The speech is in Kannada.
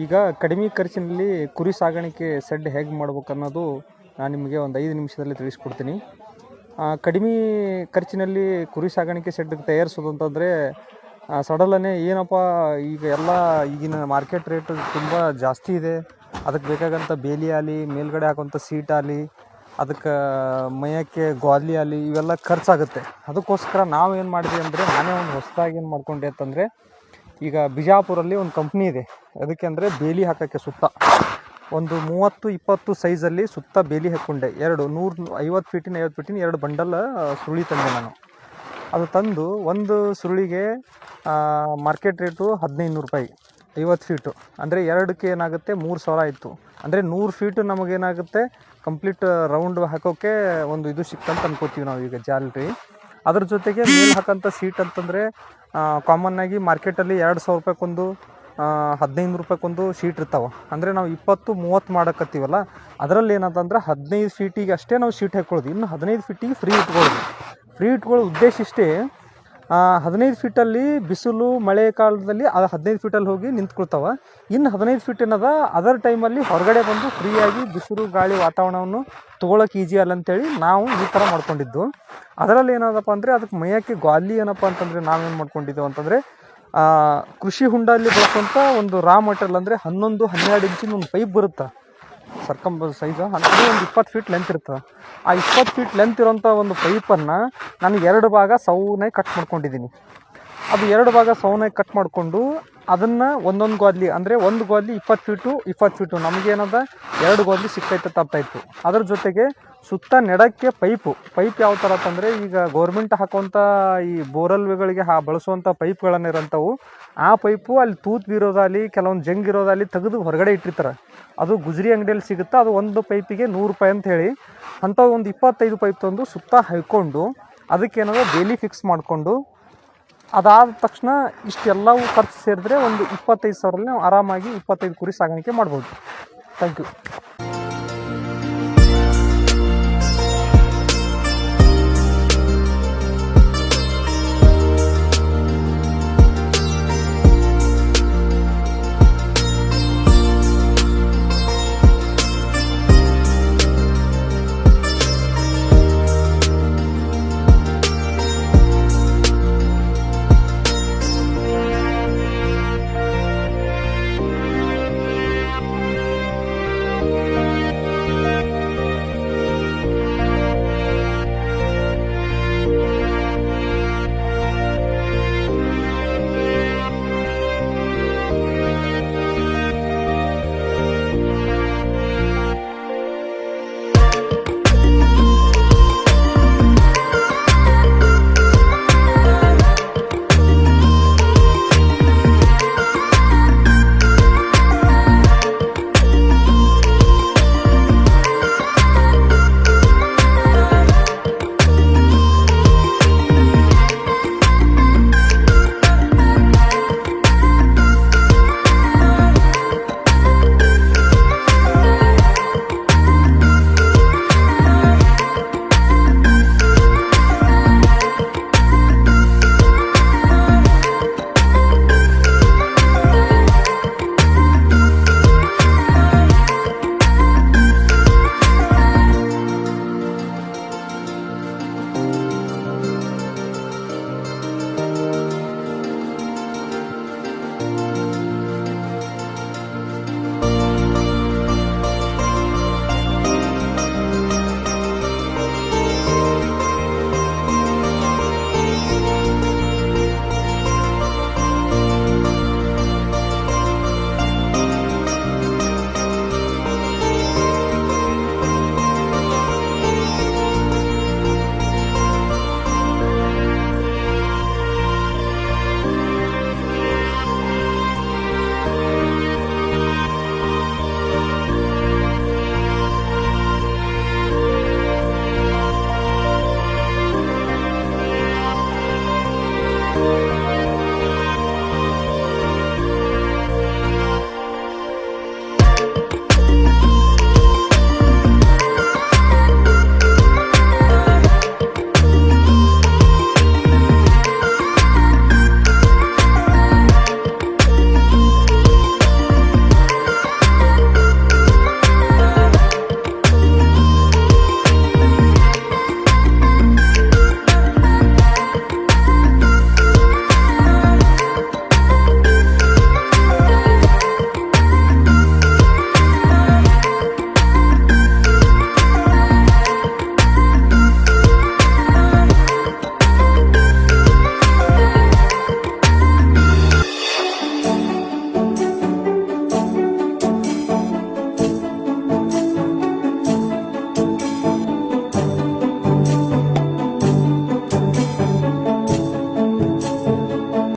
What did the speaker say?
ಈಗ ಕಡಿಮೆ ಖರ್ಚಿನಲ್ಲಿ ಕುರಿ ಸಾಗಾಣಿಕೆ ಸೆಡ್ ಹೇಗೆ ಮಾಡ್ಬೇಕು ಅನ್ನೋದು ನಾನು ನಿಮಗೆ ಒಂದು 5 ನಿಮಿಷದಲ್ಲಿ ತಿಳಿಸ್ಕೊಡ್ತೀನಿ. ಕಡಿಮೆ ಖರ್ಚಿನಲ್ಲಿ ಕುರಿ ಸಾಗಾಣಿಕೆ ಸೆಡ್ ತಯಾರಿಸೋದು ಅಂತಂದರೆ ಸಡಲನೆ ಏನಪ್ಪ, ಈಗ ಎಲ್ಲ ಈಗಿನ ಮಾರ್ಕೆಟ್ ರೇಟ್ ತುಂಬ ಜಾಸ್ತಿ ಇದೆ. ಅದಕ್ಕೆ ಬೇಕಾಗಂಥ ಬೇಲಿ ಆಗಲಿ, ಮೇಲ್ಗಡೆ ಹಾಕುವಂಥ ಸೀಟ್ ಆಗಲಿ, ಅದಕ್ಕೆ ಮೈಯಕ್ಕೆ ಗ್ವಾದ್ಲಿ ಆಗಲಿ, ಇವೆಲ್ಲ ಖರ್ಚಾಗುತ್ತೆ. ಅದಕ್ಕೋಸ್ಕರ ನಾವು ಏನು ಮಾಡಿದ್ವಿ ಅಂದರೆ, ನಾನೇ ಒಂದು ಹೊಸದಾಗಿ ಏನು ಮಾಡ್ಕೊಂಡೆ ಅಂತಂದರೆ, ಈಗ ಬಿಜಾಪುರಲ್ಲಿ ಒಂದು ಕಂಪ್ನಿ ಇದೆ. ಅದಕ್ಕೆ ಅಂದರೆ ಬೇಲಿ ಹಾಕೋಕ್ಕೆ ಸುತ್ತ ಒಂದು 30-20 ಸೈಜಲ್ಲಿ ಸುತ್ತ ಬೇಲಿ ಹಾಕ್ಕೊಂಡೆ. 150 ಫೀಟಿನ 2 ಬಂಡಲ್ ಸುರುಳಿ ತಂದೆ ನಾನು. ಅದು ತಂದು ಒಂದು ಸುರುಳಿಗೆ ಮಾರ್ಕೆಟ್ ರೇಟು 1500 ರೂಪಾಯಿ. 50 ಫೀಟು ಅಂದರೆ 2ಕ್ಕೆ ಏನಾಗುತ್ತೆ 3000 ಆಯಿತು. ಅಂದರೆ 100 ಫೀಟು ನಮಗೇನಾಗುತ್ತೆ ಕಂಪ್ಲೀಟ್ ರೌಂಡ್ ಹಾಕೋಕ್ಕೆ ಒಂದು ಇದು ಸಿಕ್ತಂತ ಅನ್ಕೋತೀವಿ ನಾವು. ಈಗ ಜಾಲರಿ ಅದ್ರ ಜೊತೆಗೆ ಮೇಲೆ ಹಾಕೋಂಥ ಸೀಟ್ ಅಂತಂದರೆ ಕಾಮನ್ನಾಗಿ ಮಾರ್ಕೆಟಲ್ಲಿ 2000 ರೂಪಾಯಿಗೊಂದು 1500 ರೂಪಾಯಿಗೊಂದು ಶೀಟ್ ಇರ್ತಾವೆ. ಅಂದರೆ ನಾವು 20-30 ಮಾಡೋಕತ್ತೀವಲ್ಲ, ಅದರಲ್ಲಿ ಏನಂತಂದ್ರೆ 15 ಫೀಟಿಗೆ ಅಷ್ಟೇ ನಾವು ಶೀಟ್ ಹಾಕ್ಕೊಳ್ಳೋದು. ಇನ್ನು 15 ಫೀಟಿಗೆ ಫ್ರೀ ಇಟ್ಕೊಳ್ಳೋ ಉದ್ದೇಶ ಇಷ್ಟೇ. 15 ಫೀಟಲ್ಲಿ ಬಿಸಿಲು ಮಳೆ ಕಾಲದಲ್ಲಿ ಅದು 15 ಫೀಟಲ್ಲಿ ಹೋಗಿ ನಿಂತ್ಕೊಳ್ತಾವೆ. ಇನ್ನು 15 ಫೀಟ್ ಏನದ ಅದರ್ ಟೈಮಲ್ಲಿ ಹೊರಗಡೆ ಬಂದು ಫ್ರೀಯಾಗಿ ಬಿಸಿಲು ಗಾಳಿ ವಾತಾವರಣವನ್ನು ತೊಗೊಳಕ್ಕೆ ಈಜಿ ಅಲ್ಲ ಅಂತೇಳಿ ನಾವು ಈ ಥರ ಮಾಡ್ಕೊಂಡಿದ್ದು. ಅದರಲ್ಲಿ ಏನದಪ್ಪ ಅಂದರೆ, ಅದಕ್ಕೆ ಮೈಯಕ್ಕೆ ಗ್ವಾಲಿ ಏನಪ್ಪ ಅಂತಂದರೆ ನಾವೇನು ಮಾಡ್ಕೊಂಡಿದ್ದೇವೆ ಅಂತಂದರೆ, ಕೃಷಿ ಹುಂಡಲ್ಲಿ ಬಳಸುವಂಥ ಒಂದು ರಾ ಮಟೀರಿಯಲ್ ಅಂದರೆ 11-12 ಇಂಚಿನ ಒಂದು ಪೈಪ್ ಬರುತ್ತೆ. ಸೈಜ್ ಅಂದರೆ ಒಂದು 20 ಫೀಟ್ ಲೆಂತ್ ಇರ್ತದೆ. ಆ 20 ಫೀಟ್ ಲೆಂತ್ ಇರೋಂಥ ಒಂದು ಪೈಪನ್ನು ನಾನು 2 ಭಾಗ ಸೌನಾಗಿ ಕಟ್ ಮಾಡ್ಕೊಂಡಿದ್ದೀನಿ. ಅದು 2 ಭಾಗ ಸೌನಾಗಿ ಕಟ್ ಮಾಡಿಕೊಂಡು ಅದನ್ನು ಒಂದೊಂದು ಗೋದ್ಲಿ ಅಂದರೆ ಒಂದು ಗೋದ್ಲಿ 20 ಫೀಟು ನಮಗೇನದ 2 ಗೋದ್ಲಿ ಸಿಕ್ಕೈತೆ ತಪ್ಪಾಯಿತು. ಅದ್ರ ಜೊತೆಗೆ ಸುತ್ತ ನೆಡಕ್ಕೆ ಪೈಪ್ ಯಾವ ಥರ ಅಂತಂದರೆ, ಈಗ ಗೌರ್ಮೆಂಟ್ ಹಾಕುವಂಥ ಈ ಬೋರ್ವೆಲ್ಗಳಿಗೆ ಬಳಸುವಂಥ ಪೈಪ್ಗಳನ್ನಿರೋಂಥವು, ಆ ಪೈಪು ಅಲ್ಲಿ ತೂತು ಬೀರೋದಾಗಲಿ ಕೆಲವೊಂದು ಜಂಗ್ ಇರೋದಾಗಲಿ ತೆಗೆದು ಹೊರಗಡೆ ಇಟ್ಟಿರ್ತಾರೆ. ಅದು ಗುಜರಿ ಅಂಗಡಿಯಲ್ಲಿ ಸಿಗುತ್ತೆ. ಅದು ಒಂದು ಪೈಪಿಗೆ 100 ರೂಪಾಯಿ ಅಂತ ಹೇಳಿ ಅಂಥವು ಒಂದು 25 ಪೈಪ್ ತಂದು ಸುತ್ತ ಹಾಕ್ಕೊಂಡು ಅದಕ್ಕೇನಾದ್ರು ಬೇಲಿ ಫಿಕ್ಸ್ ಮಾಡಿಕೊಂಡು, ಅದಾದ ತಕ್ಷಣ ಇಷ್ಟೆಲ್ಲವೂ ಖರ್ಚು ಸೇರಿದ್ರೆ ಒಂದು 25,000ರಲ್ಲಿ ನಾವು ಆರಾಮಾಗಿ 25 ಕುರಿ ಸಾಗಾಣಿಕೆ ಮಾಡ್ಬೋದು. Thank you.